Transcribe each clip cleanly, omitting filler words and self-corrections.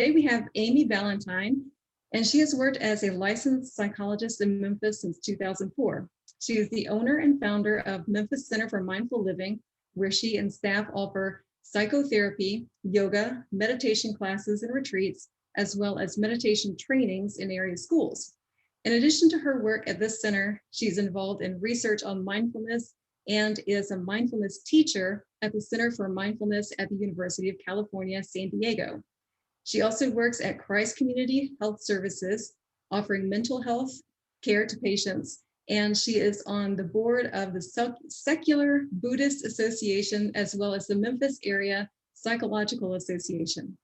Today we have Amy Valentine, and she has worked as a licensed psychologist in Memphis since 2004. She is the owner and founder of Memphis Center for Mindful Living, where she and staff offer psychotherapy, yoga, meditation classes and retreats, as well as meditation trainings in area schools. In addition to her work at this center, she's involved in research on mindfulness and is a mindfulness teacher at the Center for Mindfulness at the University of California, San Diego. She also works at Christ Community Health Services, offering mental health care to patients, and she is on the board of the Secular Buddhist Association, as well as the Memphis Area Psychological Association.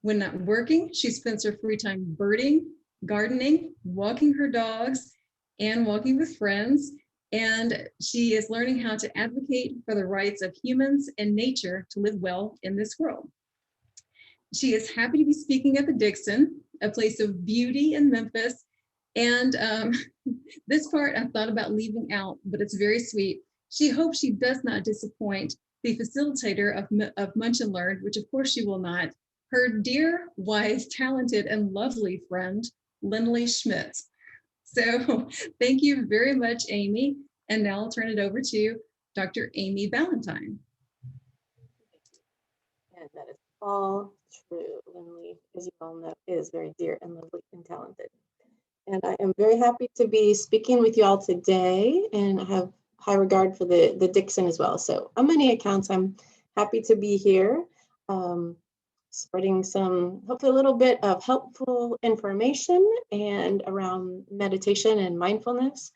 When not working, she spends her free time birding, gardening, walking her dogs, and walking with friends. And she is learning how to advocate for the rights of humans and nature to live well in this world. She is happy to be speaking at the Dixon, a place of beauty in Memphis. And this part I thought about leaving out, but it's very sweet. She hopes she does not disappoint the facilitator of Munch and Learn, which of course she will not, her dear, wise, talented, and lovely friend, Lindley Schmidt. So thank you very much, Amy. And now I'll turn it over to Dr. Amy Valentine. And that is all true. Lindley, as you all know, is very dear and lovely and talented. And I am very happy to be speaking with you all today, and I have high regard for the Dixon as well. So on many accounts, I'm happy to be here, spreading some, hopefully a little bit of helpful information and around meditation and mindfulness.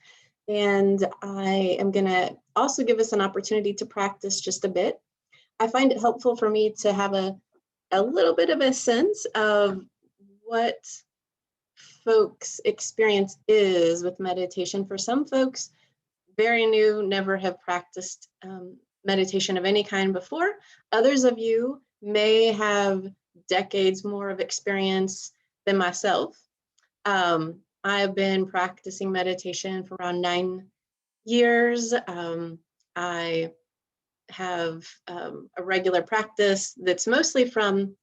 And I am going to also give us an opportunity to practice just a bit. I find it helpful for me to have a little bit of a sense of what folks' experience is with meditation. For some folks, very new, never have practiced meditation of any kind before. Others of you may have decades more of experience than myself. I've been practicing meditation for around 9 years. I have a regular practice that's mostly from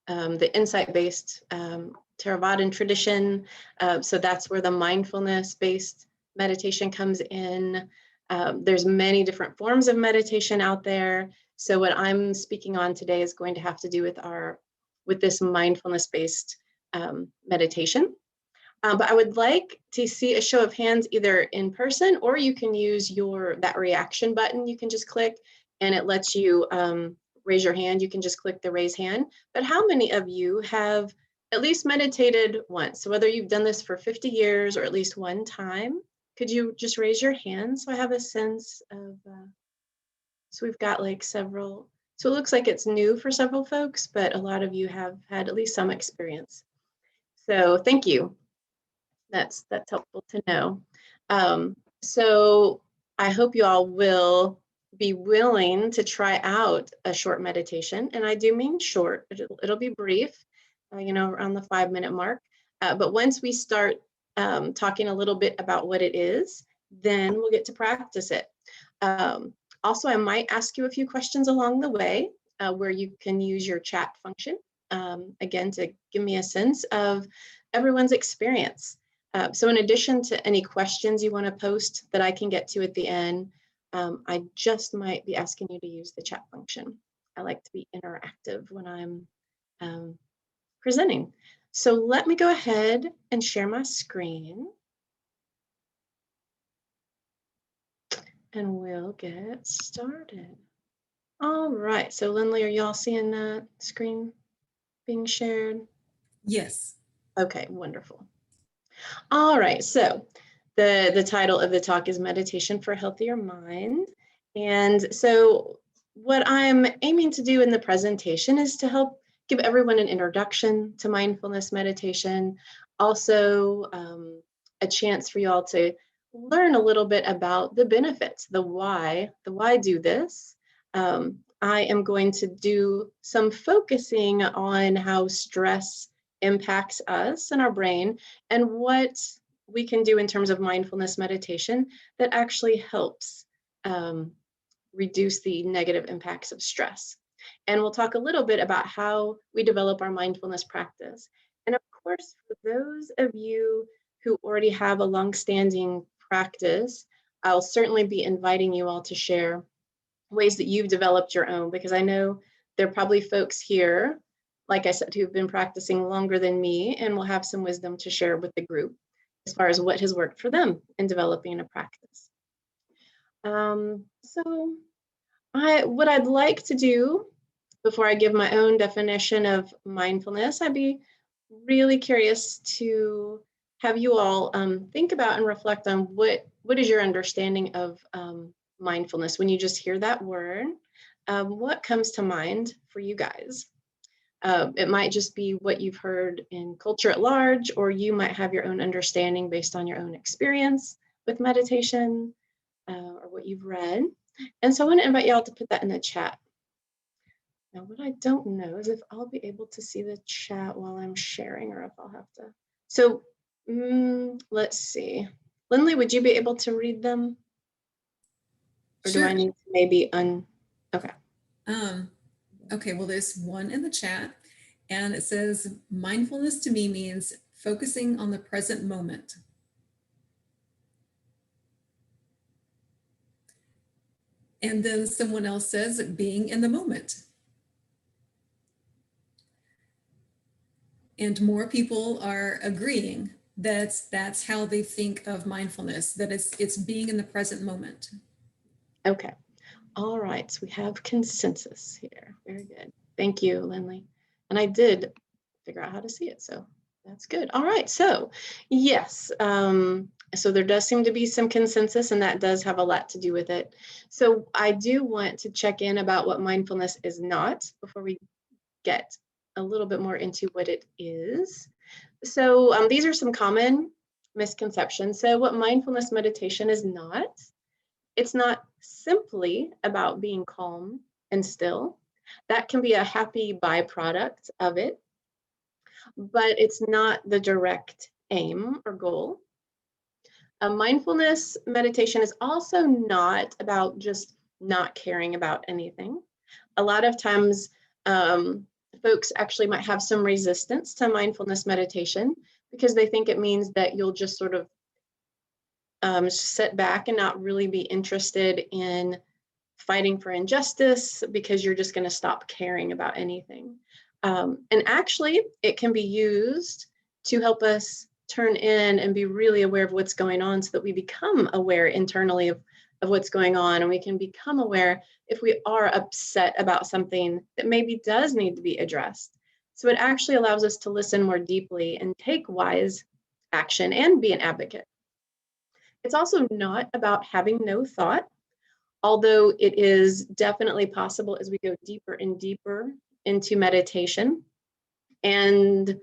the insight-based Theravadan tradition. So that's where the mindfulness-based meditation comes in. There's many different forms of meditation out there. So what I'm speaking on today is going to have to do with this mindfulness-based meditation. But I would like to see a show of hands either in person, or you can use that reaction button. You can just click and it lets you raise your hand. You can just click the raise hand. But how many of you have at least meditated once? So whether you've done this for 50 years or at least one time, could you just raise your hand so I have a sense of, so we've got like several, so it looks like it's new for several folks, but a lot of you have had at least some experience. So thank you. That's helpful to know. So I hope you all will be willing to try out a short meditation, and I do mean short. It'll be brief, around the 5-minute mark. But once we start talking a little bit about what it is, then we'll get to practice it. Also, I might ask you a few questions along the way where you can use your chat function, again, to give me a sense of everyone's experience. So in addition to any questions you want to post that I can get to at the end, I just might be asking you to use the chat function. I like to be interactive when I'm presenting. So let me go ahead and share my screen. And we'll get started. All right, so Lindley, are y'all seeing that screen being shared? Yes. Okay, wonderful. All right, so the title of the talk is Meditation for a Healthier Mind. And so what I'm aiming to do in the presentation is to help give everyone an introduction to mindfulness meditation, also a chance for you all to learn a little bit about the benefits, the why do this. I am going to do some focusing on how stress impacts us and our brain, and what we can do in terms of mindfulness meditation that actually helps reduce the negative impacts of stress. And we'll talk a little bit about how we develop our mindfulness practice. And of course, for those of you who already have a longstanding practice, I'll certainly be inviting you all to share ways that you've developed your own, because I know there are probably folks here, like I said, who've been practicing longer than me and will have some wisdom to share with the group as far as what has worked for them in developing a practice. So what I'd like to do before I give my own definition of mindfulness, I'd be really curious to have you all think about and reflect on what is your understanding of mindfulness. When you just hear that word, what comes to mind for you guys? It might just be what you've heard in culture at large, or you might have your own understanding based on your own experience with meditation or what you've read. And so I want to invite y'all to put that in the chat. Now, what I don't know is if I'll be able to see the chat while I'm sharing, or if I'll have to. So let's see. Lindley, would you be able to read them? Or Sure. do I need to maybe okay. Okay, well, there's one in the chat, and it says, mindfulness to me means focusing on the present moment. And then someone else says, being in the moment. And more people are agreeing that that's how they think of mindfulness, that it's being in the present moment. Okay. All right. So we have consensus here. Very good. Thank you, Lindley. And I did figure out how to see it, so that's good. All right. So yes. So there does seem to be some consensus, and that does have a lot to do with it. So I do want to check in about what mindfulness is not before we get a little bit more into what it is. So these are some common misconceptions. So what mindfulness meditation is not, it's not simply about being calm and still. That can be a happy byproduct of it, but it's not the direct aim or goal. A mindfulness meditation is also not about just not caring about anything. A lot of times, folks actually might have some resistance to mindfulness meditation because they think it means that you'll just sort of sit back and not really be interested in fighting for injustice because you're just going to stop caring about anything. And actually, it can be used to help us turn in and be really aware of what's going on, so that we become aware internally of what's going on, and we can become aware if we are upset about something that maybe does need to be addressed. So it actually allows us to listen more deeply and take wise action and be an advocate. It's also not about having no thought, although it is definitely possible as we go deeper and deeper into meditation and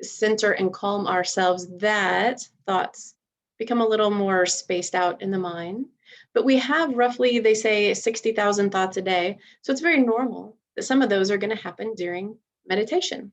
center and calm ourselves, that thoughts become a little more spaced out in the mind. But we have roughly, they say, 60,000 thoughts a day. So it's very normal that some of those are going to happen during meditation.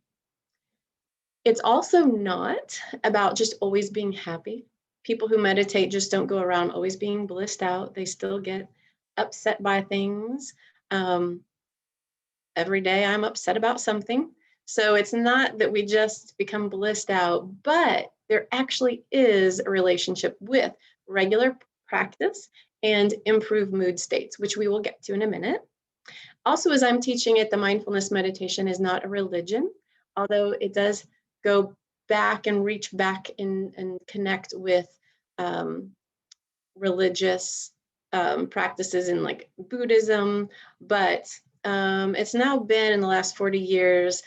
It's also not about just always being happy. People who meditate just don't go around always being blissed out. They still get upset by things. Every day I'm upset about something. So it's not that we just become blissed out, but there actually is a relationship with regular practice and improved mood states, which we will get to in a minute. Also, as I'm teaching it, the mindfulness meditation is not a religion, although it does go back and reach back and connect with religious practices in like Buddhism, but it's now been in the last 40 years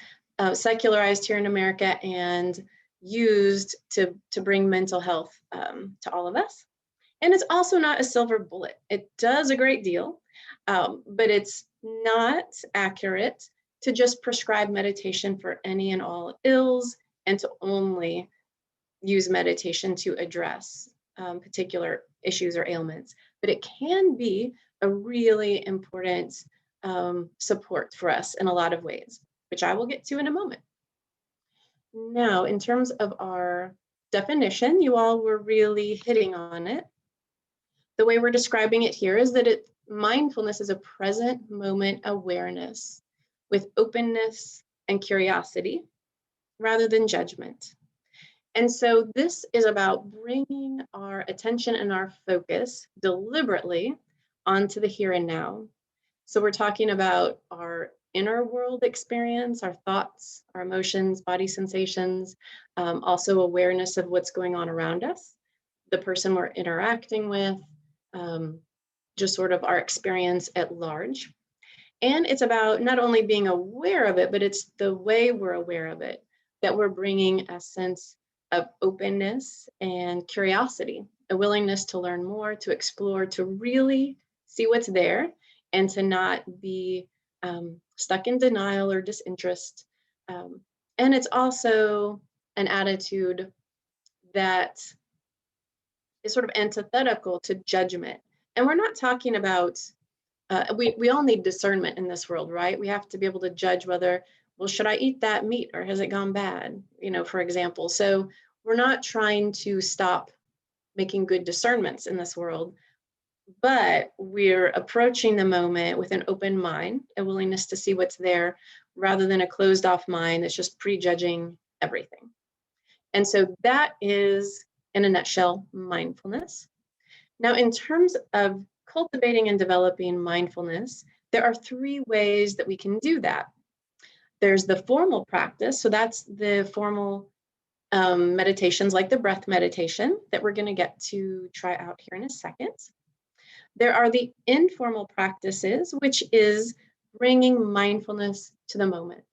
secularized here in America and used to bring mental health to all of us. And it's also not a silver bullet. It does a great deal, but it's not accurate to just prescribe meditation for any and all ills and to only use meditation to address particular issues or ailments. But it can be a really important support for us in a lot of ways, which I will get to in a moment. Now, in terms of our definition, you all were really hitting on it. The way we're describing it here is that mindfulness is a present moment awareness. with openness and curiosity rather than judgment. And so this is about bringing our attention and our focus deliberately onto the here and now. So we're talking about our inner world experience, our thoughts, our emotions, body sensations, also awareness of what's going on around us, the person we're interacting with, just sort of our experience at large. And it's about not only being aware of it, but it's the way we're aware of it, that we're bringing a sense of openness and curiosity, a willingness to learn more, to explore, to really see what's there, and to not be stuck in denial or disinterest. And it's also an attitude that is sort of antithetical to judgment. And we're not talking about, we all need discernment in this world, right? We have to be able to judge whether, well, should I eat that meat or has it gone bad? For example. So we're not trying to stop making good discernments in this world, but we're approaching the moment with an open mind, a willingness to see what's there, rather than a closed off mind that's just prejudging everything. And so that is, in a nutshell, mindfulness. Now, in terms of cultivating and developing mindfulness, there are 3 ways that we can do that. There's the formal practice. So that's the formal meditations like the breath meditation that we're going to get to try out here in a second. There are the informal practices, which is bringing mindfulness to the moment.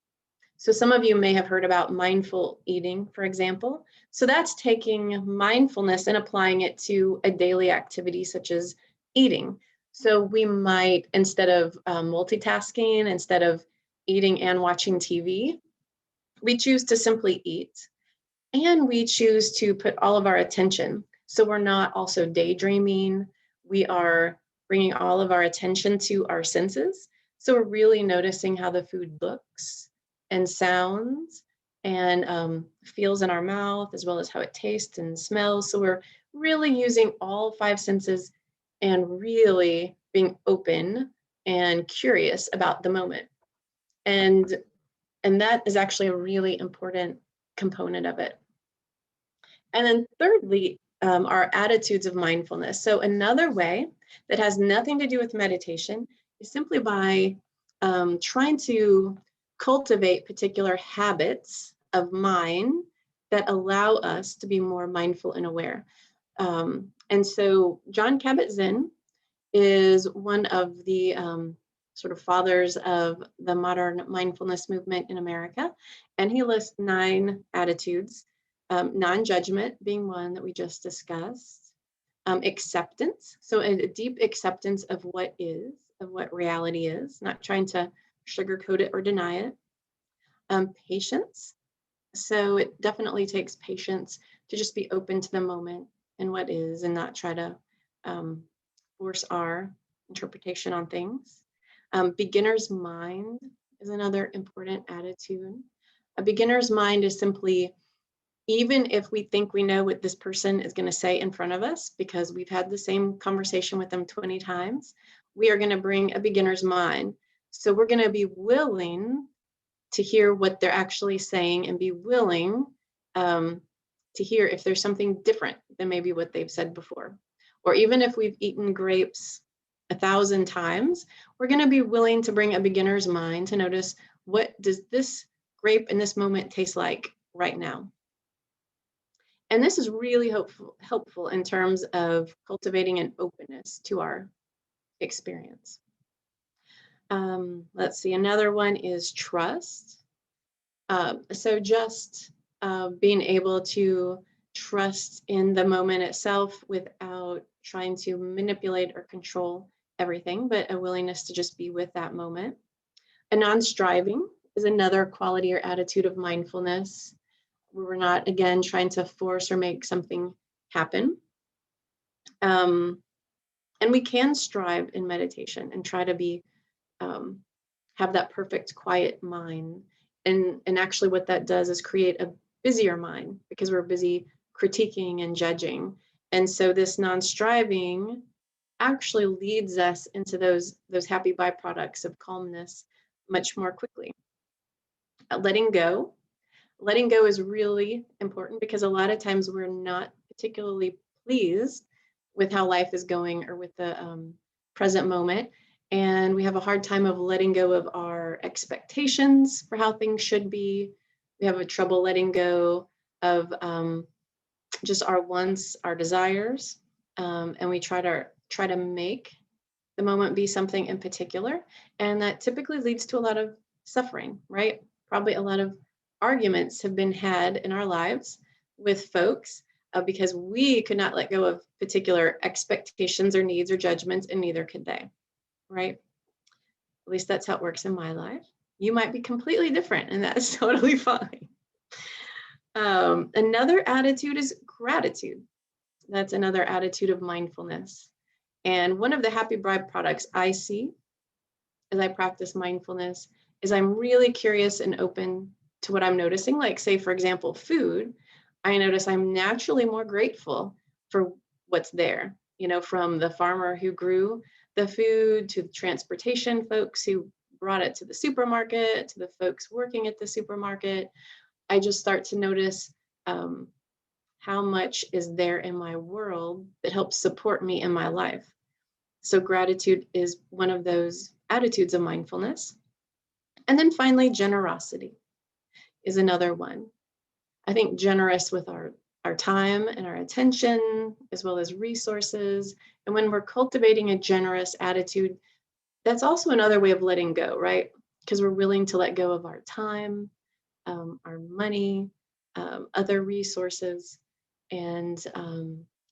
So some of you may have heard about mindful eating, for example. So that's taking mindfulness and applying it to a daily activity such as eating. So we might, instead of multitasking, instead of eating and watching TV, we choose to simply eat. And we choose to put all of our attention. So we're not also daydreaming. We are bringing all of our attention to our senses. So we're really noticing how the food looks and sounds and feels in our mouth, as well as how it tastes and smells. So we're really using all 5 senses and really being open and curious about the moment. And that is actually a really important component of it. And then thirdly, our attitudes of mindfulness. So another way that has nothing to do with meditation is simply by trying to cultivate particular habits of mind that allow us to be more mindful and aware. And so Jon Kabat-Zinn is one of the sort of fathers of the modern mindfulness movement in America. And he lists 9 attitudes. Non-judgment being one that we just discussed. Acceptance, so a deep acceptance of what is, of what reality is, not trying to sugarcoat it or deny it. Patience, so it definitely takes patience to just be open to the moment and what is, and not try to force our interpretation on things. Beginner's mind is another important attitude. A beginner's mind is simply, even if we think we know what this person is going to say in front of us because we've had the same conversation with them 20 times, we are going to bring a beginner's mind. So we're going to be willing to hear what they're actually saying and be willing to hear if there's something different than maybe what they've said before. Or even if we've eaten grapes 1,000 times, we're going to be willing to bring a beginner's mind to notice, what does this grape in this moment taste like right now? And this is really helpful in terms of cultivating an openness to our experience. Let's see, another one is trust. So just being able to trust in the moment itself without trying to manipulate or control everything, but a willingness to just be with that moment. A non-striving is another quality or attitude of mindfulness, where we're not, again, trying to force or make something happen. And we can strive in meditation and try to be, have that perfect quiet mind. And actually what that does is create a busier mind, because we're busy critiquing and judging. And so this non-striving actually leads us into those happy byproducts of calmness, much more quickly. Letting go is really important because a lot of times we're not particularly pleased with how life is going or with the present moment. And we have a hard time of letting go of our expectations for how things should be. We have a trouble letting go of just our wants, our desires, and we try to make the moment be something in particular. And that typically leads to a lot of suffering, right? Probably a lot of arguments have been had in our lives with folks because we could not let go of particular expectations or needs or judgments, and neither could they, right? At least that's how it works in my life. You might be completely different, and that's totally fine. Another attitude is gratitude. That's another attitude of mindfulness. And one of the happy byproducts I see as I practice mindfulness is I'm really curious and open to what I'm noticing. Like, say, for example, food. I notice I'm naturally more grateful for what's there, from the farmer who grew the food to the transportation folks who brought it to the supermarket, to the folks working at the supermarket. I just start to notice how much is there in my world that helps support me in my life. So gratitude is one of those attitudes of mindfulness. And then finally, generosity is another one. I think generous with our time and our attention, as well as resources. And when we're cultivating a generous attitude, that's also another way of letting go, right? Because we're willing to let go of our time, our money, other resources. And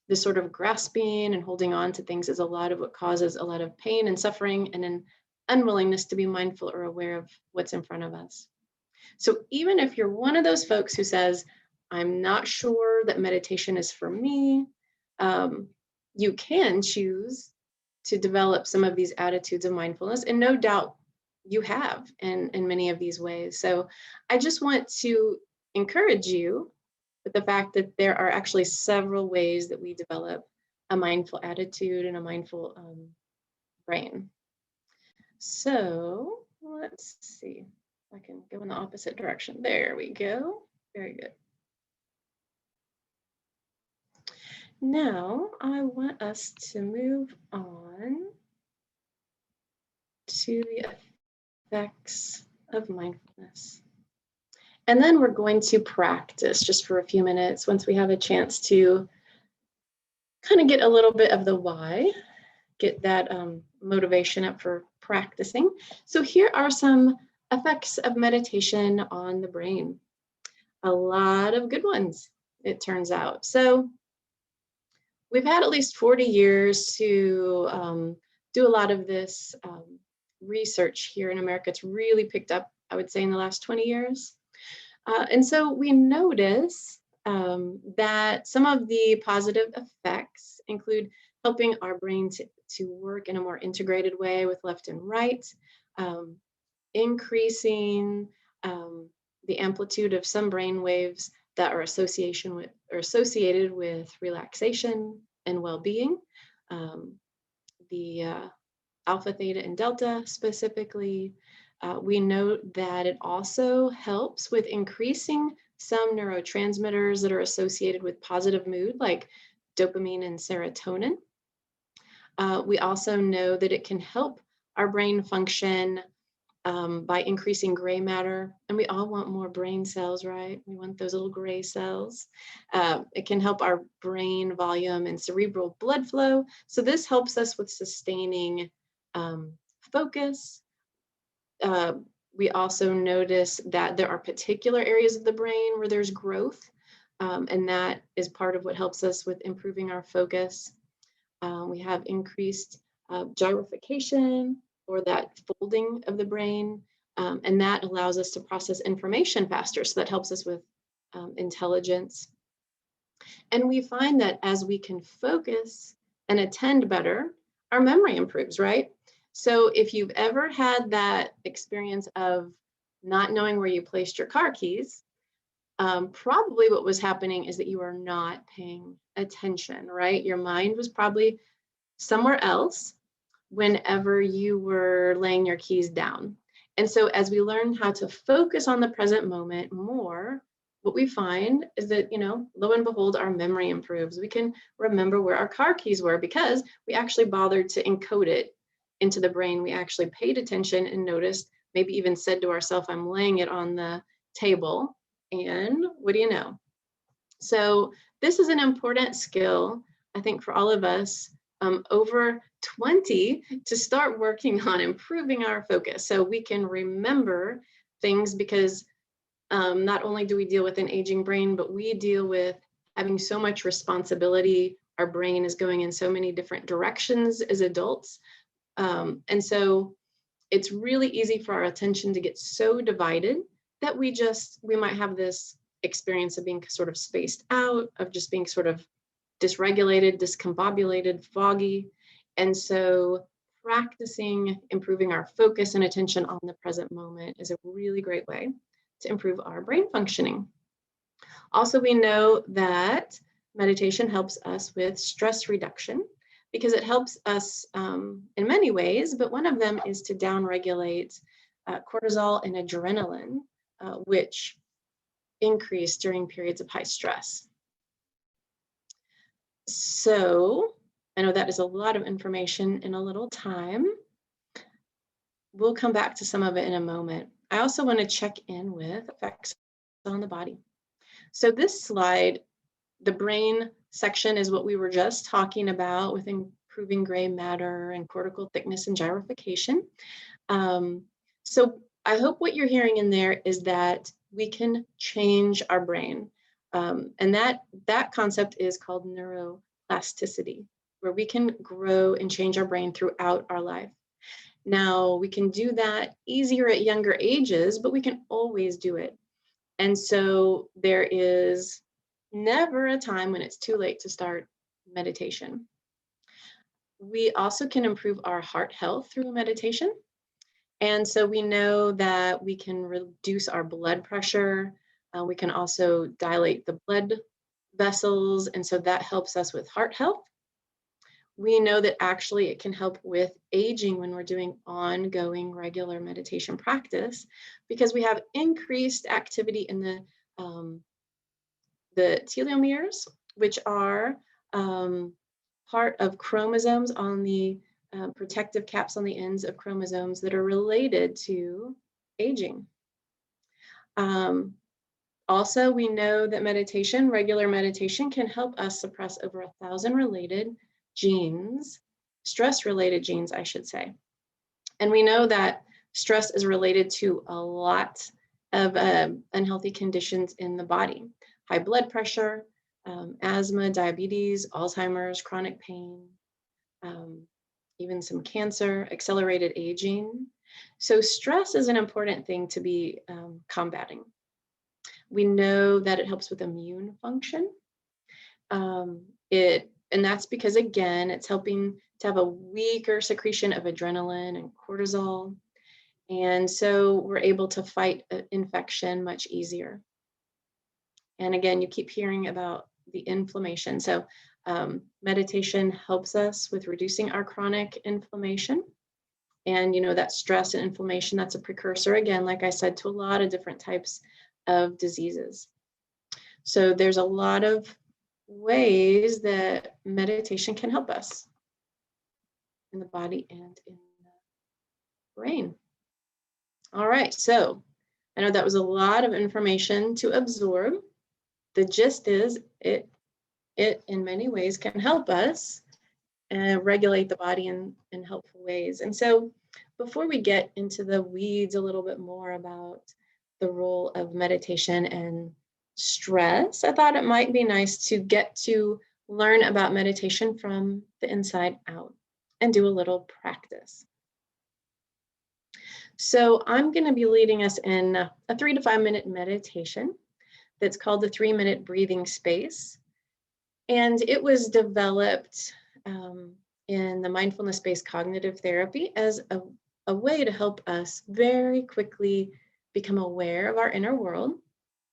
this sort of grasping and holding on to things is a lot of what causes a lot of pain and suffering and an unwillingness to be mindful or aware of what's in front of us. So even if you're one of those folks who says, I'm not sure that meditation is for me, you can choose to develop some of these attitudes of mindfulness, and no doubt you have in many of these ways. So I just want to encourage you with the fact that there are actually several ways that we develop a mindful attitude and a mindful brain. So let's see. I can go in the opposite direction. There we go. Very good. Now I want us to move on to the effects of mindfulness. And then we're going to practice just for a few minutes once we have a chance to kind of get a little bit of the why, get that motivation up for practicing. So here are some effects of meditation on the brain. A lot of good ones, it turns out. So we've had at least 40 years to do a lot of this research here in America. It's really picked up, I would say, in the last 20 years. And so we notice that some of the positive effects include helping our brain to work in a more integrated way with left and right, increasing the amplitude of some brain waves that are associated with relaxation and well-being, the alpha, theta, and delta specifically. We note that it also helps with increasing some neurotransmitters that are associated with positive mood, like dopamine and serotonin. We also know that it can help our brain function by increasing gray matter. And we all want more brain cells, right? We want those little gray cells. It can help our brain volume and cerebral blood flow. So this helps us with sustaining focus. We also notice that there are particular areas of the brain where there's growth, and that is part of what helps us with improving our focus. We have increased gyrification, or that folding of the brain, and that allows us to process information faster. So that helps us with intelligence. And we find that as we can focus and attend better, our memory improves, right? So if you've ever had that experience of not knowing where you placed your car keys, probably what was happening is that you are not paying attention, right? Your mind was probably somewhere else whenever you were laying your keys down. And so as we learn how to focus on the present moment more, what we find is that, lo and behold, our memory improves. We can remember where our car keys were because we actually bothered to encode it into the brain. We actually paid attention and noticed, maybe even said to ourselves, I'm laying it on the table. And what do you know? So this is an important skill, I think, for all of us over 20 to start working on improving our focus so we can remember things, because not only do we deal with an aging brain, but we deal with having so much responsibility. Our brain is going in so many different directions as adults. And so it's really easy for our attention to get so divided that we might have this experience of being sort of spaced out, of just being sort of dysregulated, discombobulated, foggy. And so practicing improving our focus and attention on the present moment is a really great way to improve our brain functioning. Also, we know that meditation helps us with stress reduction because it helps us in many ways, but one of them is to downregulate cortisol and adrenaline, which increase during periods of high stress. So I know that is a lot of information in a little time. We'll come back to some of it in a moment. I also want to check in with effects on the body. So this slide, the brain section, is what we were just talking about with improving gray matter and cortical thickness and gyrification. So I hope what you're hearing in there is that we can change our brain. And that concept is called neuroplasticity, where we can grow and change our brain throughout our life. Now, we can do that easier at younger ages, but we can always do it. And so there is never a time when it's too late to start meditation. We also can improve our heart health through meditation. And so we know that we can reduce our blood pressure. We can also dilate the blood vessels. And so that helps us with heart health. We know that actually it can help with aging when we're doing ongoing regular meditation practice, because we have increased activity in the telomeres, which are part of chromosomes on the protective caps on the ends of chromosomes that are related to aging. Also, we know that regular meditation, can help us suppress over 1,000 related genes, stress-related genes, I should say. And we know that stress is related to a lot of unhealthy conditions in the body: high blood pressure, asthma, diabetes, Alzheimer's, chronic pain, even some cancer, accelerated aging. So stress is an important thing to be combating. We know that it helps with immune function. And that's because, again, it's helping to have a weaker secretion of adrenaline and cortisol. And so we're able to fight infection much easier. And again, you keep hearing about the inflammation. So meditation helps us with reducing our chronic inflammation. And, that stress and inflammation, that's a precursor, again, like I said, to a lot of different types of diseases. So there's a lot of ways that meditation can help us in the body and in the brain. All right, so I know that was a lot of information to absorb. The gist is it in many ways can help us regulate the body in helpful ways. And so before we get into the weeds a little bit more about the role of meditation and stress, I thought it might be nice to get to learn about meditation from the inside out and do a little practice. So I'm going to be leading us in a 3 to 5 minute meditation that's called the 3-minute breathing space. And it was developed in the mindfulness-based cognitive therapy as a way to help us very quickly become aware of our inner world,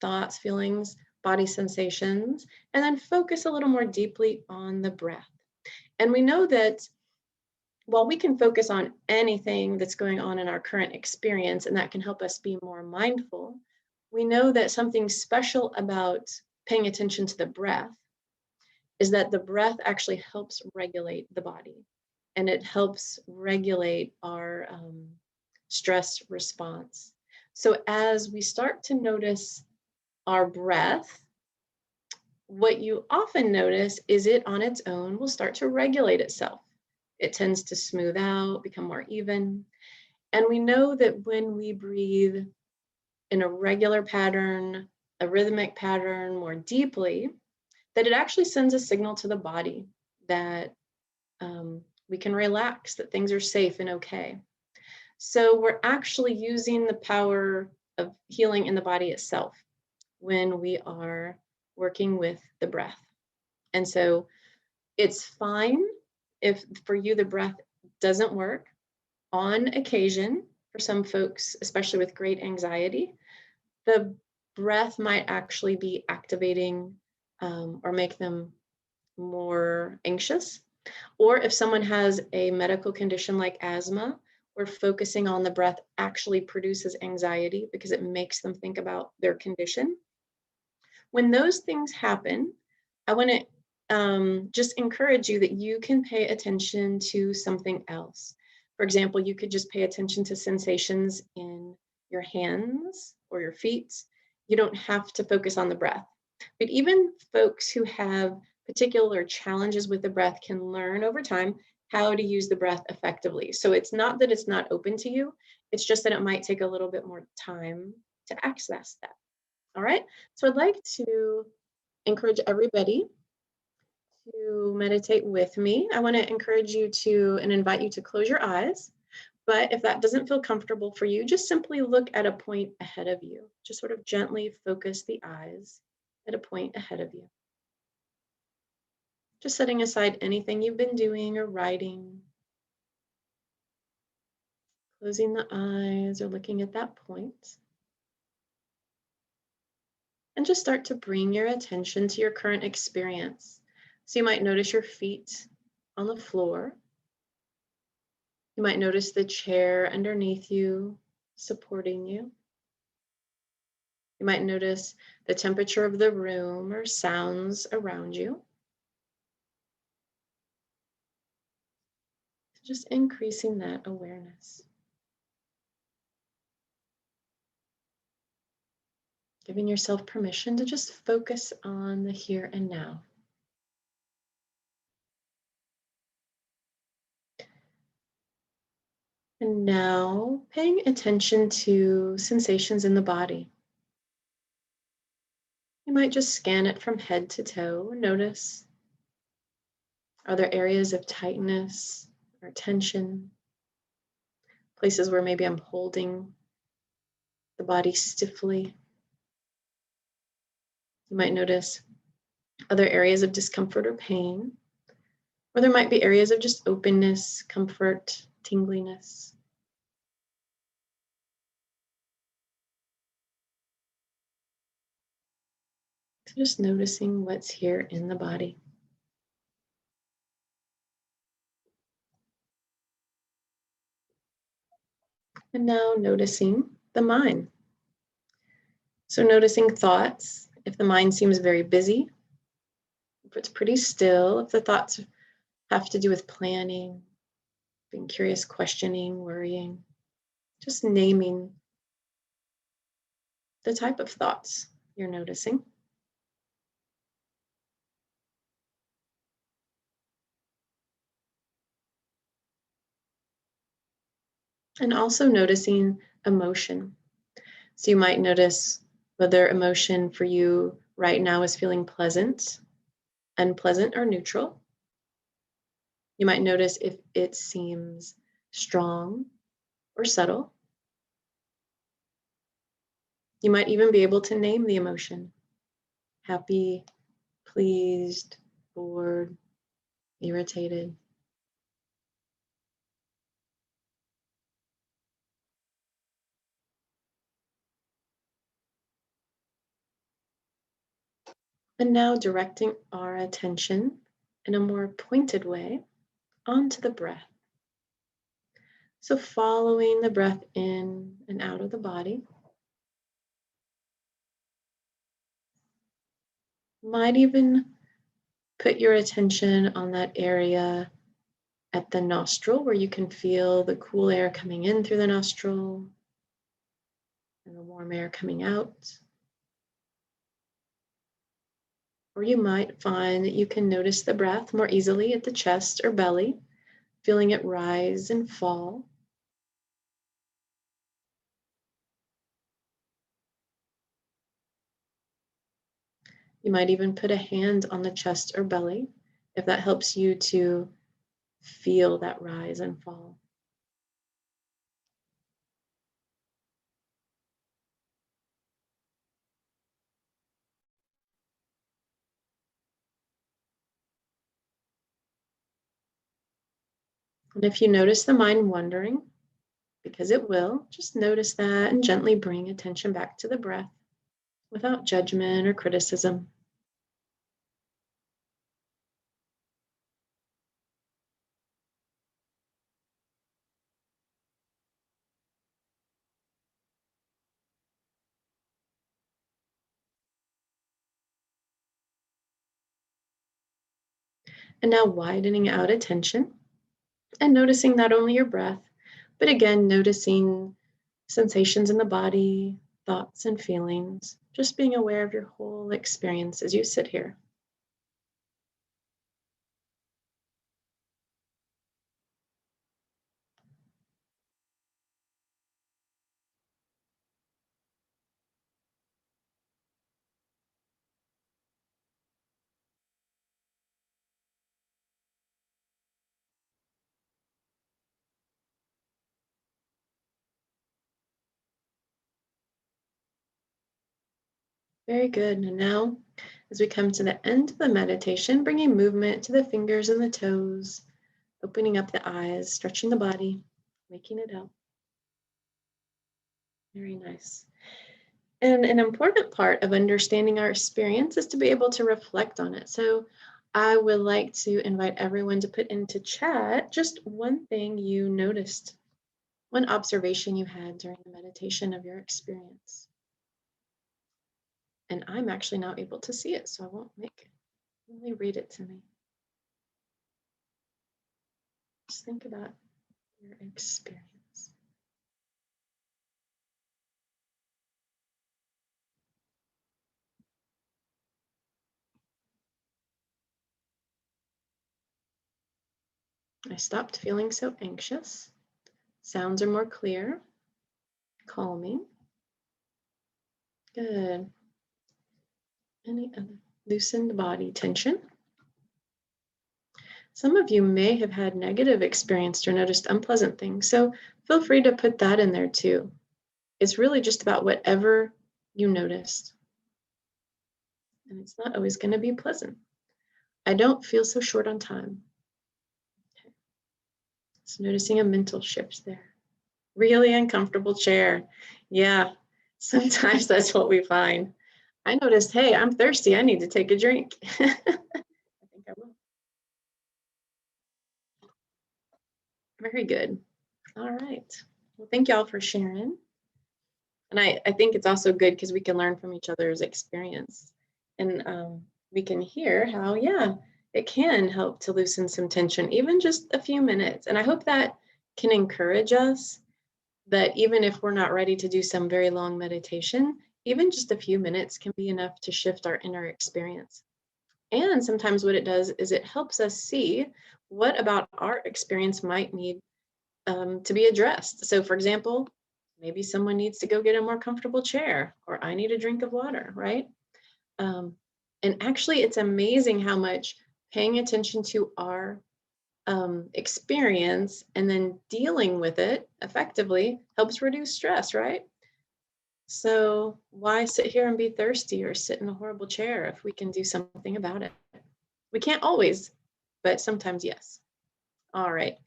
thoughts, feelings, body sensations, and then focus a little more deeply on the breath. And we know that while we can focus on anything that's going on in our current experience, and that can help us be more mindful, we know that something special about paying attention to the breath is that the breath actually helps regulate the body, and it helps regulate our stress response. So as we start to notice our breath, what you often notice is it on its own will start to regulate itself. It tends to smooth out, become more even. And we know that when we breathe in a regular pattern, a rhythmic pattern, more deeply, that it actually sends a signal to the body that we can relax, that things are safe and okay. So we're actually using the power of healing in the body itself when we are working with the breath. And so it's fine if for you the breath doesn't work. On occasion, for some folks, especially with great anxiety, the breath might actually be activating or make them more anxious. Or if someone has a medical condition like asthma, where focusing on the breath actually produces anxiety because it makes them think about their condition. When those things happen, I want to just encourage you that you can pay attention to something else. For example, you could just pay attention to sensations in your hands or your feet. You don't have to focus on the breath. But even folks who have particular challenges with the breath can learn over time how to use the breath effectively. So it's not that it's not open to you, it's just that it might take a little bit more time to access that. All right, so I'd like to encourage everybody to meditate with me. I want to encourage you to and invite you to close your eyes. But if that doesn't feel comfortable for you, just simply look at a point ahead of you. Just sort of gently focus the eyes at a point ahead of you. Just setting aside anything you've been doing or writing. Closing the eyes or looking at that point. And just start to bring your attention to your current experience. So you might notice your feet on the floor. You might notice the chair underneath you, supporting you. You might notice the temperature of the room or sounds around you. Just increasing that awareness. Giving yourself permission to just focus on the here and now. And now paying attention to sensations in the body. You might just scan it from head to toe. Notice, are there areas of tightness or tension? Places where maybe I'm holding the body stiffly. You might notice other areas of discomfort or pain, or there might be areas of just openness, comfort, tingliness. So just noticing what's here in the body. And now noticing the mind. So noticing thoughts, if the mind seems very busy, if it's pretty still, if the thoughts have to do with planning, being curious, questioning, worrying, just naming the type of thoughts you're noticing. And also noticing emotion. So you might notice whether emotion for you right now is feeling pleasant, unpleasant, or neutral. You might notice if it seems strong or subtle. You might even be able to name the emotion: happy, pleased, bored, irritated. And now directing our attention in a more pointed way onto the breath. So following the breath in and out of the body. Might even put your attention on that area at the nostril where you can feel the cool air coming in through the nostril and the warm air coming out. Or you might find that you can notice the breath more easily at the chest or belly, feeling it rise and fall. You might even put a hand on the chest or belly if that helps you to feel that rise and fall. And if you notice the mind wandering, because it will, just notice that and gently bring attention back to the breath without judgment or criticism. And now widening out attention and noticing not only your breath, but again, noticing sensations in the body, thoughts and feelings, just being aware of your whole experience as you sit here. Very good. And now, as we come to the end of the meditation, bringing movement to the fingers and the toes, opening up the eyes, stretching the body, waking it out. Very nice. And an important part of understanding our experience is to be able to reflect on it. So I would like to invite everyone to put into chat just one thing you noticed, one observation you had during the meditation of your experience. And I'm actually now able to see it, so I won't really read it to me. Just think about your experience. I stopped feeling so anxious. Sounds are more clear, calming. Good. Any other loosened body tension? Some of you may have had negative experience or noticed unpleasant things, so feel free to put that in there too. It's really just about whatever you noticed. And it's not always going to be pleasant. I don't feel so short on time. Okay. So noticing a mental shift there. Really uncomfortable chair. Yeah, sometimes that's what we find. I noticed, hey, I'm thirsty. I need to take a drink. I think I will. Very good. All right. Well, thank y'all for sharing. And I think it's also good because we can learn from each other's experience. And we can hear how, yeah, it can help to loosen some tension, even just a few minutes. And I hope that can encourage us that even if we're not ready to do some very long meditation, even just a few minutes can be enough to shift our inner experience. And sometimes what it does is it helps us see what about our experience might need to be addressed. So for example, maybe someone needs to go get a more comfortable chair, or I need a drink of water, right? And actually, it's amazing how much paying attention to our experience and then dealing with it effectively helps reduce stress, right? So why sit here and be thirsty or sit in a horrible chair if we can do something about it? We can't always, but sometimes yes. All right.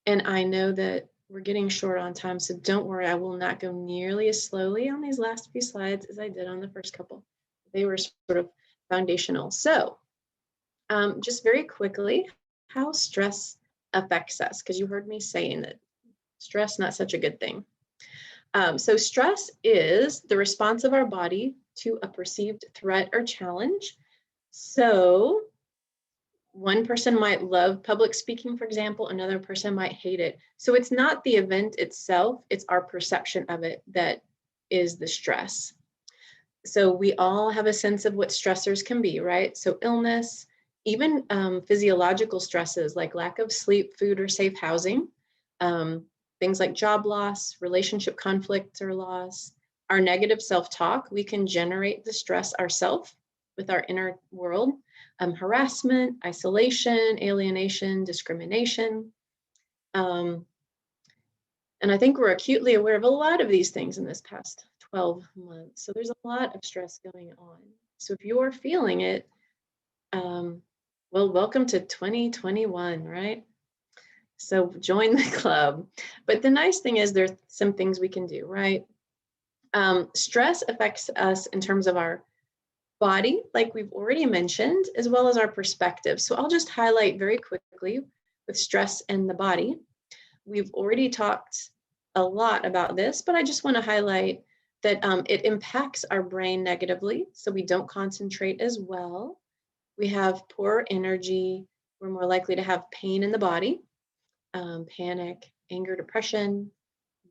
And I know that we're getting short on time, so don't worry, I will not go nearly as slowly on these last few slides as I did on the first couple. They were sort of foundational. So just very quickly, how stress affects us, because you heard me saying that Stress, not such a good thing. So stress is the response of our body to a perceived threat or challenge. So one person might love public speaking, for example, another person might hate it. So it's not the event itself, it's our perception of it that is the stress. So we all have a sense of what stressors can be, right? So illness, even physiological stresses like lack of sleep, food, or safe housing, things like job loss, relationship conflict or loss, our negative self-talk, we can generate the stress ourselves with our inner world, harassment, isolation, alienation, discrimination. And I think we're acutely aware of a lot of these things in this past 12 months. So there's a lot of stress going on. So if you're feeling it, well, welcome to 2021, right? So join the club. But the nice thing is there's some things we can do, right? Stress affects us in terms of our body, like we've already mentioned, as well as our perspective. So I'll just highlight very quickly with stress and the body. We've already talked a lot about this, but I just want to highlight that it impacts our brain negatively. So we don't concentrate as well. We have poor energy. We're more likely to have pain in the body, panic, anger, depression,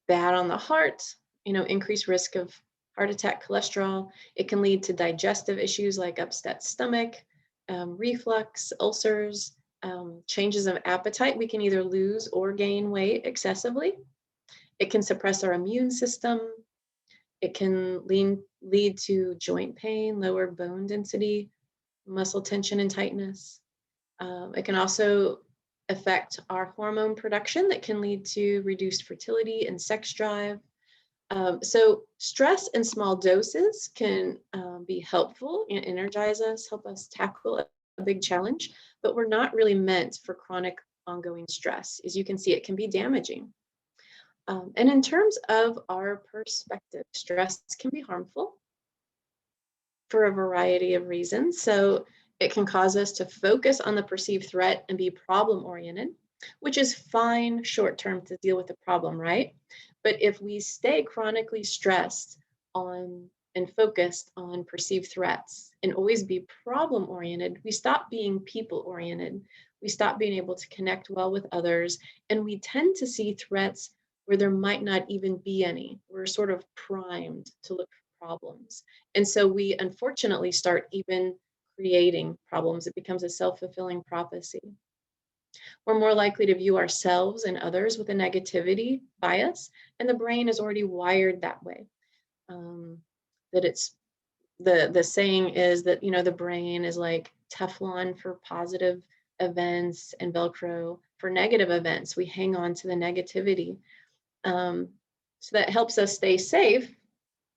bad on the heart, increased risk of heart attack, cholesterol. It can lead to digestive issues like upset stomach, reflux, ulcers, changes of appetite. We can either lose or gain weight excessively. It can suppress our immune system. It can lead to joint pain, lower bone density, muscle tension and tightness. It can also affect our hormone production that can lead to reduced fertility and sex drive. So stress in small doses can be helpful and energize us, help us tackle a big challenge, but we're not really meant for chronic ongoing stress. As you can see, it can be damaging. And in terms of our perspective, stress can be harmful for a variety of reasons. So it can cause us to focus on the perceived threat and be problem-oriented, which is fine short-term to deal with the problem, right? But if we stay chronically stressed on and focused on perceived threats and always be problem-oriented, we stop being people-oriented. We stop being able to connect well with others, and we tend to see threats where there might not even be any. We're sort of primed to look for problems. And so we unfortunately start even creating problems. It becomes a self-fulfilling prophecy. We're more likely to view ourselves and others with a negativity bias, and the brain is already wired that way. That it's the saying is that the brain is like Teflon for positive events and Velcro for negative events. We hang on to the negativity. So that helps us stay safe.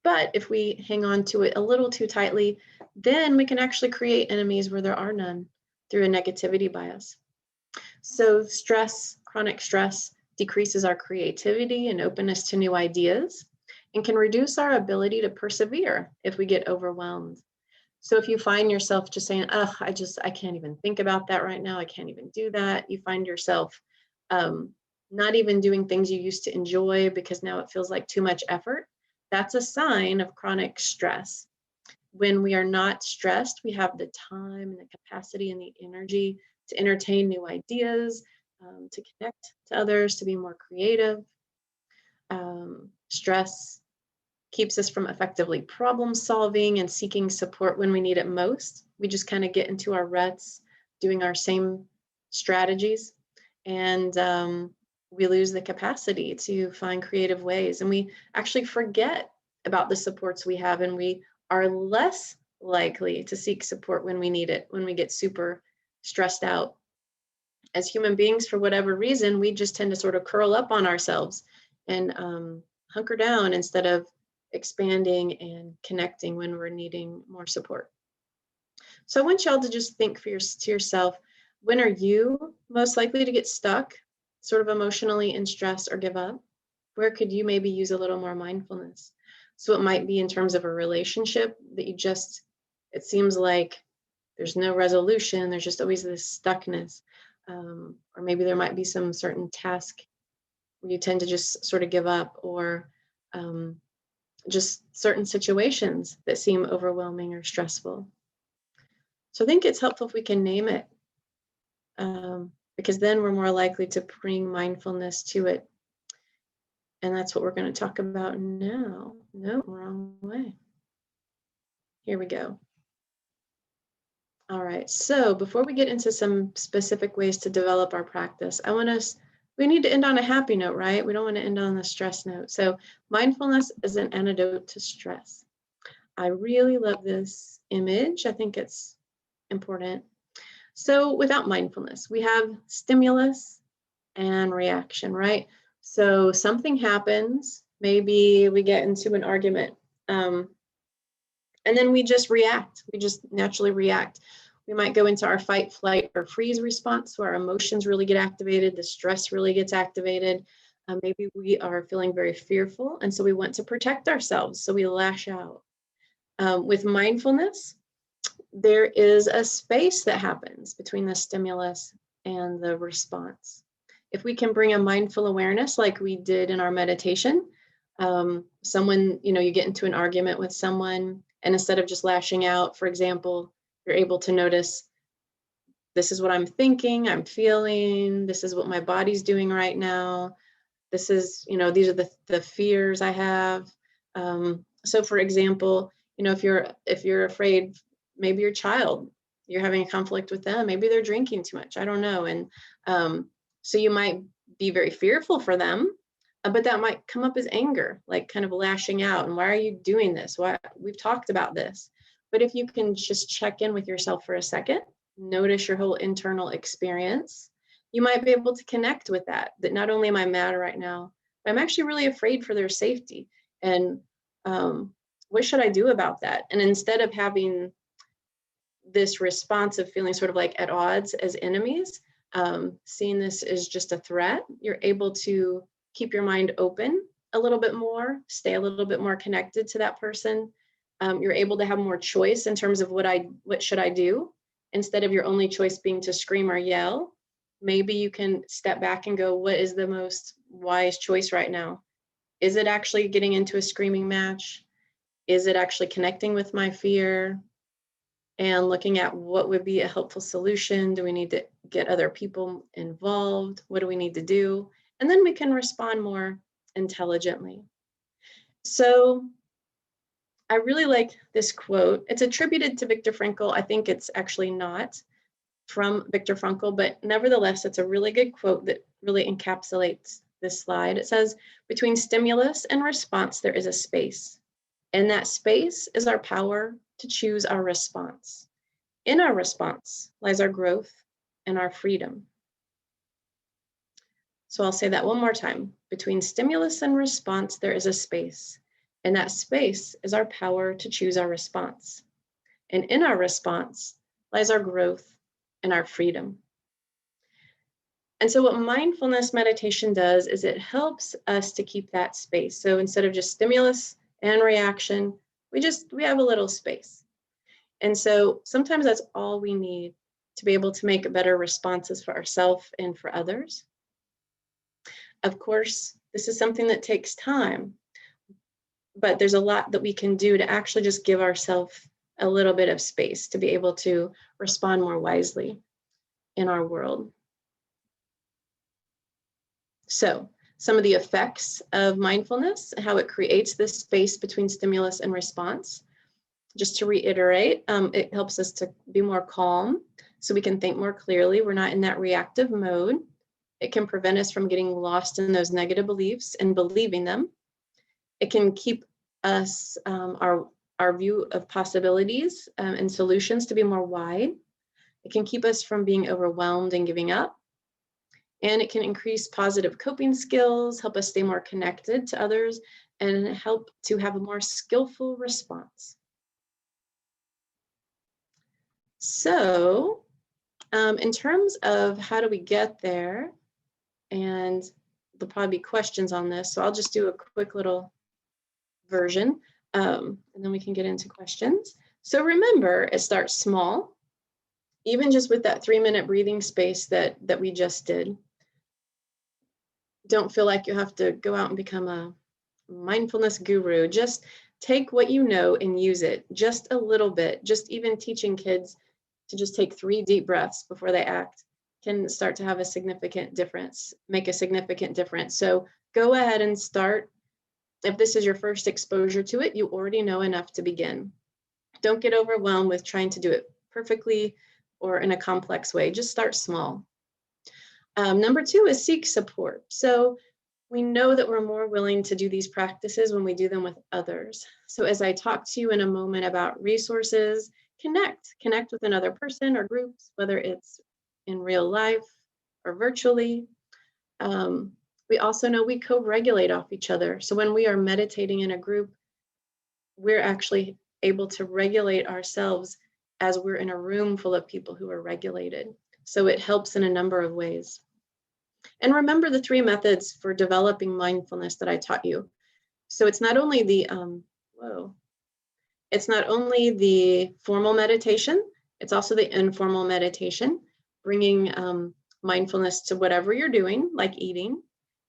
But if we hang on to it a little too tightly, then we can actually create enemies where there are none through a negativity bias. So stress, chronic stress, decreases our creativity and openness to new ideas and can reduce our ability to persevere if we get overwhelmed. So if you find yourself just saying, oh, I can't even think about that right now. I can't even do that. You find yourself not even doing things you used to enjoy because now it feels like too much effort. That's a sign of chronic stress. When we are not stressed, we have the time and the capacity and the energy to entertain new ideas, to connect to others, to be more creative. Stress keeps us from effectively problem solving and seeking support when we need it most. We just kind of get into our ruts, doing our same strategies, and we lose the capacity to find creative ways. And we actually forget about the supports we have, and we are less likely to seek support when we need it, when we get super stressed out. As human beings, for whatever reason, we just tend to sort of curl up on ourselves and hunker down instead of expanding and connecting when we're needing more support. So I want y'all to just think to yourself, when are you most likely to get stuck, sort of emotionally in stress or give up? Where could you maybe use a little more mindfulness? So it might be in terms of a relationship that it seems like there's no resolution, there's just always this stuckness. Or maybe there might be some certain task where you tend to just sort of give up, or just certain situations that seem overwhelming or stressful. So I think it's helpful if we can name it, because then we're more likely to bring mindfulness to it. And that's what we're going to talk about now. No, wrong way. Here we go. All right, so before we get into some specific ways to develop our practice, we need to end on a happy note, right? We don't want to end on a stress note. So mindfulness is an antidote to stress. I really love this image. I think it's important. So without mindfulness, we have stimulus and reaction, right? So something happens, maybe we get into an argument, and then we just react. We just naturally react. We might go into our fight, flight, or freeze response, so our emotions really get activated, the stress really gets activated. Maybe we are feeling very fearful, and so we want to protect ourselves, so we lash out. With mindfulness, there is a space that happens between the stimulus and the response. If we can bring a mindful awareness like we did in our meditation, someone, you get into an argument with someone, and instead of just lashing out, for example, you're able to notice, this is what I'm thinking, I'm feeling, this is what my body's doing right now. This is, these are the fears I have. So for example, if you're afraid, maybe your child, you're having a conflict with them, maybe they're drinking too much, I don't know. And so you might be very fearful for them, but that might come up as anger, like kind of lashing out. And why are you doing this? Why? We've talked about this. But if you can just check in with yourself for a second, notice your whole internal experience, you might be able to connect with that not only am I mad right now, but I'm actually really afraid for their safety. And what should I do about that? And instead of having this response of feeling sort of like at odds as enemies, seeing this as just a threat, you're able to keep your mind open a little bit more, stay a little bit more connected to that person. You're able to have more choice in terms of what should I do, instead of your only choice being to scream or yell. Maybe you can step back and go, what is the most wise choice right now? Is it actually getting into a screaming match? Is it actually connecting with my fear and looking at what would be a helpful solution? Do we need to get other people involved? What do we need to do? And then we can respond more intelligently. So I really like this quote. It's attributed to Viktor Frankl. I think it's actually not from Viktor Frankl, but nevertheless, it's a really good quote that really encapsulates this slide. It says, between stimulus and response, there is a space. And that space is our power to choose our response. In our response lies our growth and our freedom. So I'll say that one more time. Between stimulus and response, there is a space. And that space is our power to choose our response. And in our response lies our growth and our freedom. And so what mindfulness meditation does is it helps us to keep that space. So instead of just stimulus and reaction, we have a little space. And so sometimes that's all we need to be able to make better responses for ourselves and for others. Of course, this is something that takes time, but there's a lot that we can do to actually just give ourselves a little bit of space to be able to respond more wisely in our world. So some of the effects of mindfulness, how it creates this space between stimulus and response. Just to reiterate, it helps us to be more calm so we can think more clearly. We're not in that reactive mode. It can prevent us from getting lost in those negative beliefs and believing them. It can keep us, our view of possibilities and solutions to be more wide. It can keep us from being overwhelmed and giving up. And it can increase positive coping skills, help us stay more connected to others, and help to have a more skillful response. So in terms of how do we get there, and there'll probably be questions on this, so I'll just do a quick little version, and then we can get into questions. So remember, it starts small, even just with that 3-minute breathing space that we just did. don't feel like you have to go out and become a mindfulness guru. Just take what you know and use it just a little bit. Just even teaching kids to just take 3 deep breaths before they act can start to have a significant difference, make a significant difference. So go ahead and start. If this is your first exposure to it, you already know enough to begin. Don't get overwhelmed with trying to do it perfectly or in a complex way. Just start small. Number 2 is seek support. So we know that we're more willing to do these practices when we do them with others. So as I talk to you in a moment about resources, connect with another person or groups, whether it's in real life or virtually. We also know we co-regulate off each other. So when we are meditating in a group, we're actually able to regulate ourselves as we're in a room full of people who are regulated. So it helps in a number of ways. And remember the 3 methods for developing mindfulness that I taught you. So it's not only the it's not only the formal meditation, it's also the informal meditation, bringing mindfulness to whatever you're doing, like eating.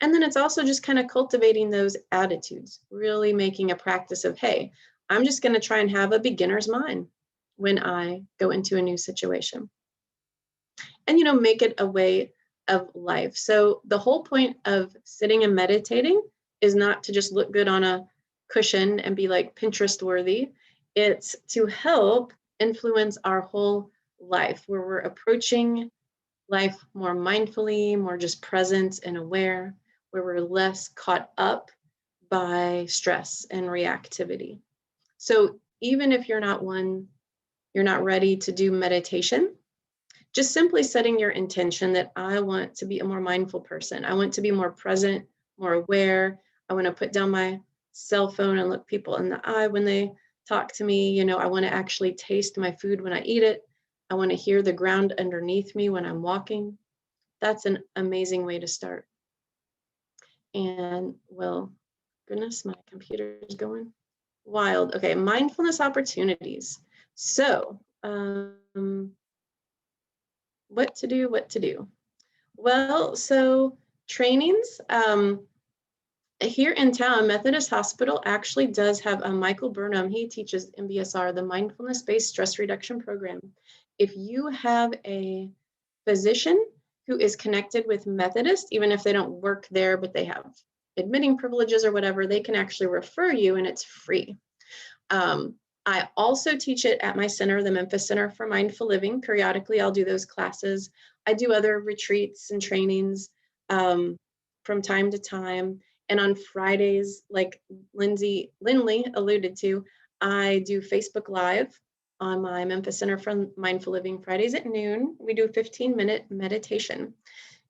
And then it's also just kind of cultivating those attitudes, really making a practice of, hey, I'm just going to try and have a beginner's mind when I go into a new situation. And, make it a way of life. So the whole point of sitting and meditating is not to just look good on a cushion and be like Pinterest worthy. It's to help influence our whole life, where we're approaching life more mindfully, more just present and aware, where we're less caught up by stress and reactivity. So even if you're not ready to do meditation, just simply setting your intention that I want to be a more mindful person. I want to be more present, more aware. I want to put down my cell phone and look people in the eye when they talk to me. I want to actually taste my food when I eat it. I want to hear the ground underneath me when I'm walking. That's an amazing way to start. And well, goodness, my computer is going wild. Okay, mindfulness opportunities. So, what to do? Well, so trainings, here in town, Methodist Hospital actually does have a Michael Burnham. He teaches MBSR, the Mindfulness-Based Stress Reduction Program. If you have a physician who is connected with Methodist, even if they don't work there, but they have admitting privileges or whatever, they can actually refer you, and it's free. I also teach it at my center, the Memphis Center for Mindful Living. Periodically, I'll do those classes. I do other retreats and trainings from time to time. And on Fridays, like Lindley alluded to, I do Facebook Live on my Memphis Center for Mindful Living Fridays at noon. We do a 15-minute meditation.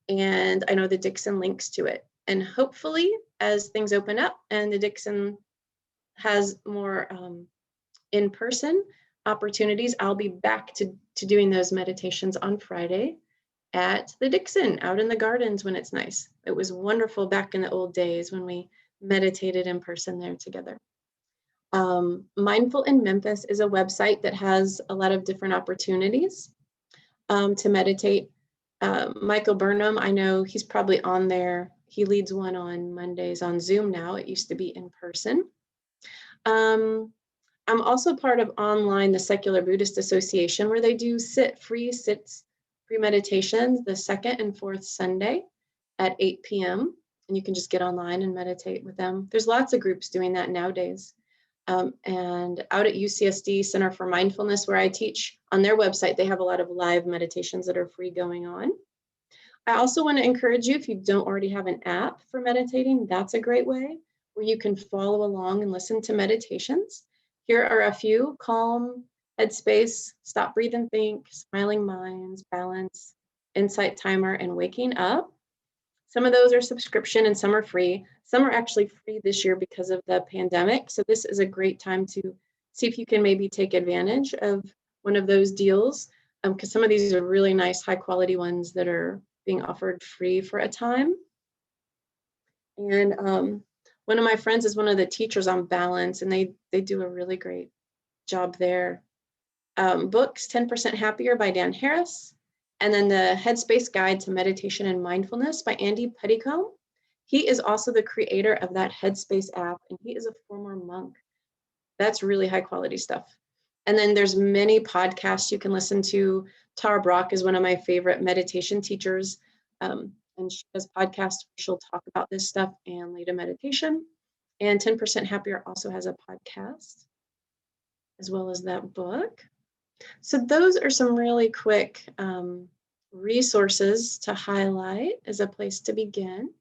And I know the Dixon links to it. And hopefully, as things open up and the Dixon has more in-person opportunities, I'll be back to doing those meditations on Friday at the Dixon out in the gardens when it's nice. It was wonderful back in the old days when we meditated in person there together. Mindful in Memphis is a website that has a lot of different opportunities to meditate. Michael Burnham, I know he's probably on there. He leads one on Mondays on Zoom now. It used to be in person. I'm also part of online, the Secular Buddhist Association, where they do free meditations the 2nd and 4th Sunday at 8 p.m. And you can just get online and meditate with them. There's lots of groups doing that nowadays. And out at UCSD Center for Mindfulness, where I teach, on their website, they have a lot of live meditations that are free going on. I also want to encourage you, if you don't already have an app for meditating, that's a great way where you can follow along and listen to meditations. Here are a few: Calm, Headspace, Stop, Breathe, and Think, Smiling Minds, Balance, Insight Timer, and Waking Up. Some of those are subscription and some are free. Some are actually free this year because of the pandemic. So this is a great time to see if you can maybe take advantage of one of those deals, because some of these are really nice, high quality ones that are being offered free for a time. And one of my friends is one of the teachers on Balance, and they do a really great job there. Books, 10% Happier by Dan Harris. And then the Headspace Guide to Meditation and Mindfulness by Andy Pettycomb. He is also the creator of that Headspace app, and he is a former monk. That's really high quality stuff. And then there's many podcasts you can listen to. Tara Brach is one of my favorite meditation teachers. And she does podcasts where she'll talk about this stuff and lead a meditation. And 10% Happier also has a podcast, as well as that book. So those are some really quick resources to highlight as a place to begin.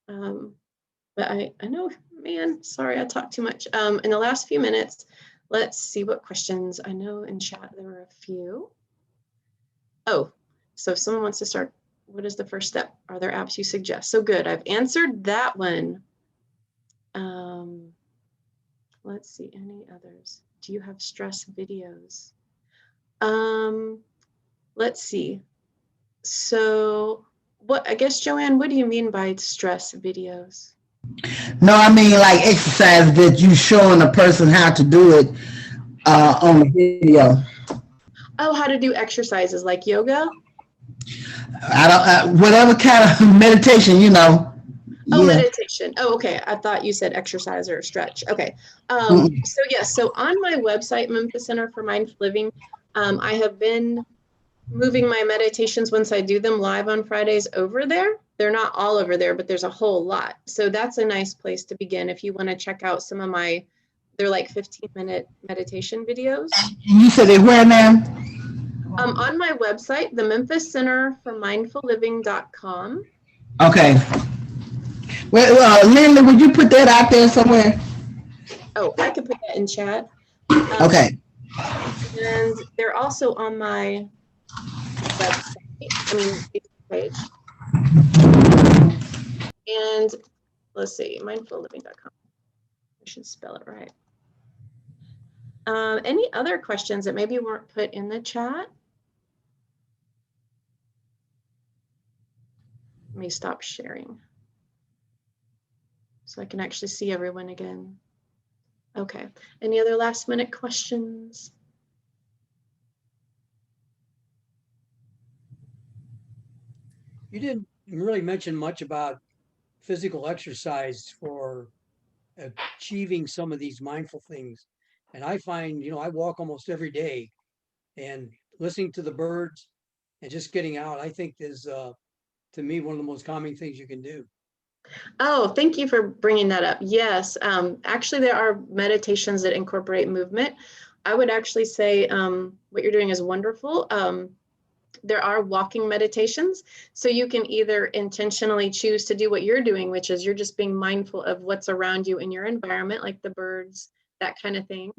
But I know, man, sorry, I talked too much. In the last few minutes, let's see what questions. I know in chat there were a few. Oh, so if someone wants to start, what is the first step? Are there apps you suggest? So good, I've answered that one. Let's see, any others? Do you have stress videos? Let's see. So I guess, Joanne, what do you mean by stress videos? No, I mean like exercise that you showing a person how to do it on the video. Oh, how to do exercises like yoga? I don't, whatever kind of meditation, you know. Oh, Yeah. meditation. Oh, okay. I thought you said exercise or stretch. Okay. So yes, so on my website, Memphis Center for Mindful Living, I have been moving my meditations once I do them live on Fridays over there. They're not all over there, but there's a whole lot. So that's a nice place to begin if you want to check out some of my, they're like 15-minute meditation videos. You said it where now? On my website, the Memphis Center for MindfulLiving.com. Okay. Well, Lindley, would you put that out there somewhere? Oh, I could put that in chat. Okay. And they're also on my website, page. And let's see, mindfulliving.com. I should spell it right. Any other questions that maybe weren't put in the chat? Let me stop sharing so I can actually see everyone again. Okay, any other last minute questions? You didn't really mention much about physical exercise for achieving some of these mindful things. And I find, you know, I walk almost every day, and listening to the birds and just getting out, I think is, to me, one of the most calming things you can do. Oh, thank you for bringing that up. Yes, actually there are meditations that incorporate movement. I would actually say what you're doing is wonderful. There are walking meditations. So you can either intentionally choose to do what you're doing, which is you're just being mindful of what's around you in your environment, like the birds, that kind of thing.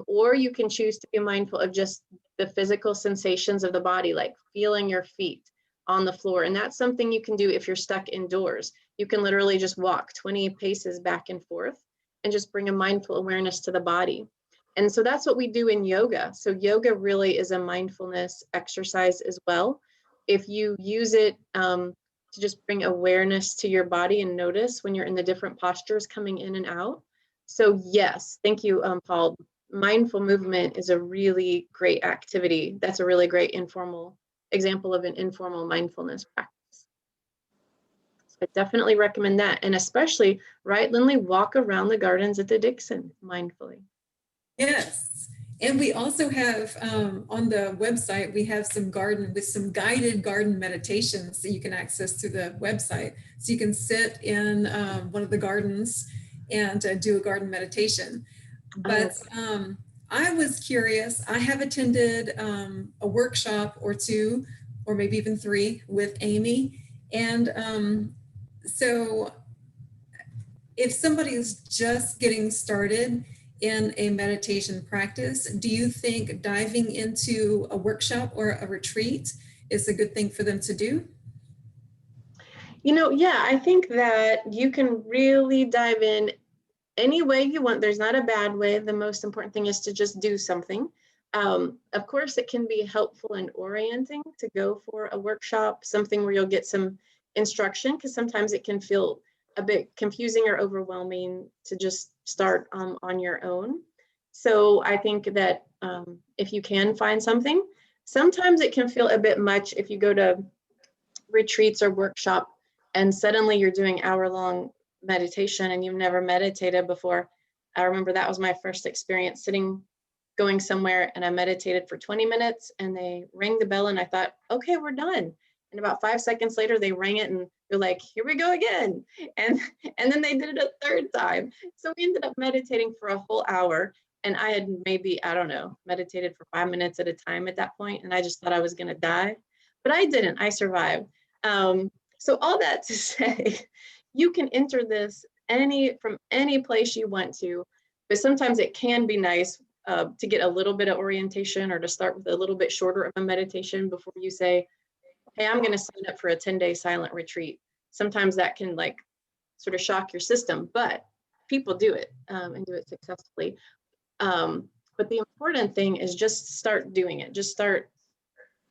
Or you can choose to be mindful of just the physical sensations of the body, like feeling your feet on the floor. And that's something you can do if you're stuck indoors. You can literally just walk 20 paces back and forth and just bring a mindful awareness to the body. And so that's what we do in yoga. So yoga really is a mindfulness exercise as well. If you use it to just bring awareness to your body and notice when you're in the different postures coming in and out. So yes, thank you, Paul. Mindful movement is a really great activity. That's a really great informal example of an informal mindfulness practice. So I definitely recommend that. And especially, right, Lindley, walk around the gardens at the Dixon mindfully. Yes. And we also have on the website, we have some guided garden meditations that you can access through the website. So you can sit in one of the gardens and do a garden meditation. But I was curious, I have attended a workshop or two, or maybe even 3 with Amy. And so if somebody is just getting started in a meditation practice, do you think diving into a workshop or a retreat is a good thing for them to do? You know, yeah, I think that you can really dive in any way you want. There's not a bad way. The most important thing is to just do something. Of course, it can be helpful and orienting to go for a workshop, something where you'll get some instruction, because sometimes it can feel a bit confusing or overwhelming to just start on your own. So I think that if you can find something, sometimes it can feel a bit much if you go to retreats or workshop and suddenly you're doing hour-long meditation and you've never meditated before. I remember that was my first experience going somewhere, and I meditated for 20 minutes and they rang the bell and I thought, okay, we're done. And about 5 seconds later, they rang it and they're like, here we go again. And then they did it a third time. So we ended up meditating for a whole hour. And I had maybe, I don't know, meditated for 5 minutes at a time at that point. And I just thought I was going to die, but I didn't. I survived. So all that to say, you can enter this from any place you want to, but sometimes it can be nice to get a little bit of orientation or to start with a little bit shorter of a meditation before you say, hey, I'm going to sign up for a 10-day silent retreat. Sometimes that can like sort of shock your system, but people do it and do it successfully. But the important thing is just start doing it. Just start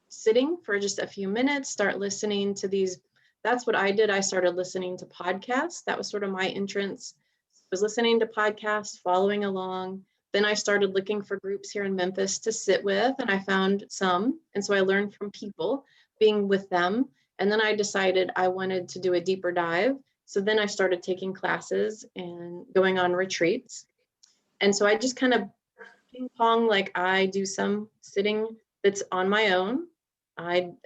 sitting for just a few minutes, start listening to these. That's what I did. I started listening to podcasts. That was sort of my entrance. I was listening to podcasts, following along. Then I started looking for groups here in Memphis to sit with, and I found some. And so I learned from people, being with them. And then I decided I wanted to do a deeper dive. So then I started taking classes and going on retreats. And so I just kind of ping pong, like I do some sitting that's on my own.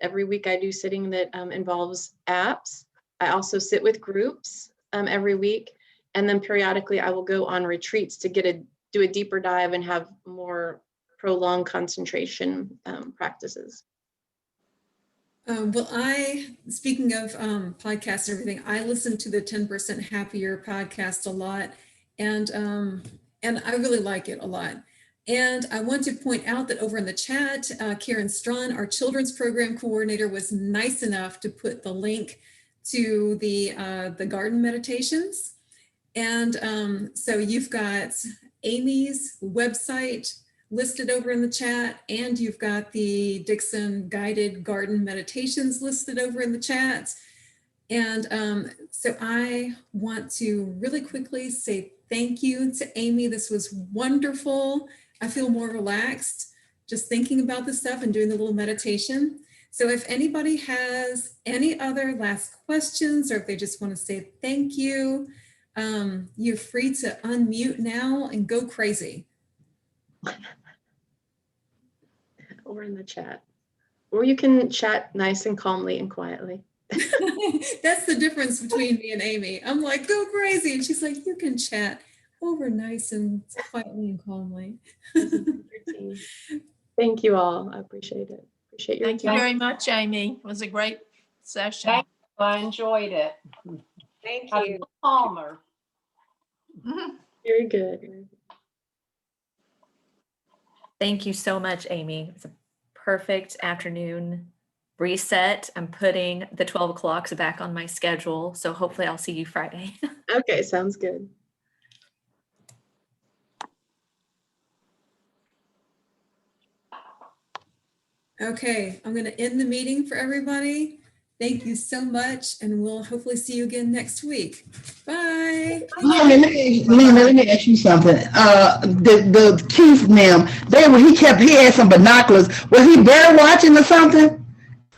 Every week I do sitting that involves apps. I also sit with groups every week. And then periodically I will go on retreats to do a deeper dive and have more prolonged concentration practices. Well, speaking of podcasts and everything, I listen to the 10% Happier podcast a lot, and I really like it a lot. And I want to point out that over in the chat, Karen Strawn, our children's program coordinator, was nice enough to put the link to the garden meditations. And so you've got Amy's website listed over in the chat, and you've got the Dixon guided garden meditations listed over in the chat. And so I want to really quickly say thank you to Amy. This was wonderful. I feel more relaxed just thinking about this stuff and doing the little meditation. So if anybody has any other last questions, or if they just want to say thank you, you're free to unmute now and go crazy. Or in the chat. Or you can chat nice and calmly and quietly. That's the difference between me and Amy. I'm like, go crazy. And she's like, you can chat over nice and quietly and calmly. Thank you all. I appreciate it. Appreciate your Thank you very much, Amy. It was a great session. Thank you. I enjoyed it. Thank I'm you. calmer. Very good. Thank you so much, Amy. It's a perfect afternoon reset. I'm putting the 12 o'clocks back on my schedule, so hopefully I'll see you Friday. Okay, sounds good. Okay, I'm going to end the meeting for everybody. Thank you so much, and we'll hopefully see you again next week. Bye. Lena, let me ask you something. The Keith ma'am, he had some binoculars. Was he bird watching or something?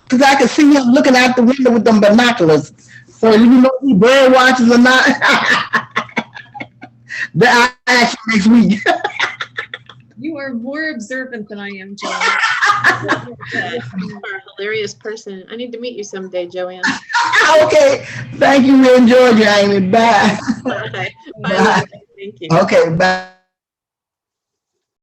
Because I could see him looking out the window with them binoculars. So you know if he bird watches or not? I ask you next week. You are more observant than I am, Joanne. You are a hilarious person. I need to meet you someday, Joanne. Okay. Thank you. We enjoyed you, Amy. Bye. Bye. Bye. Thank you. Okay, bye.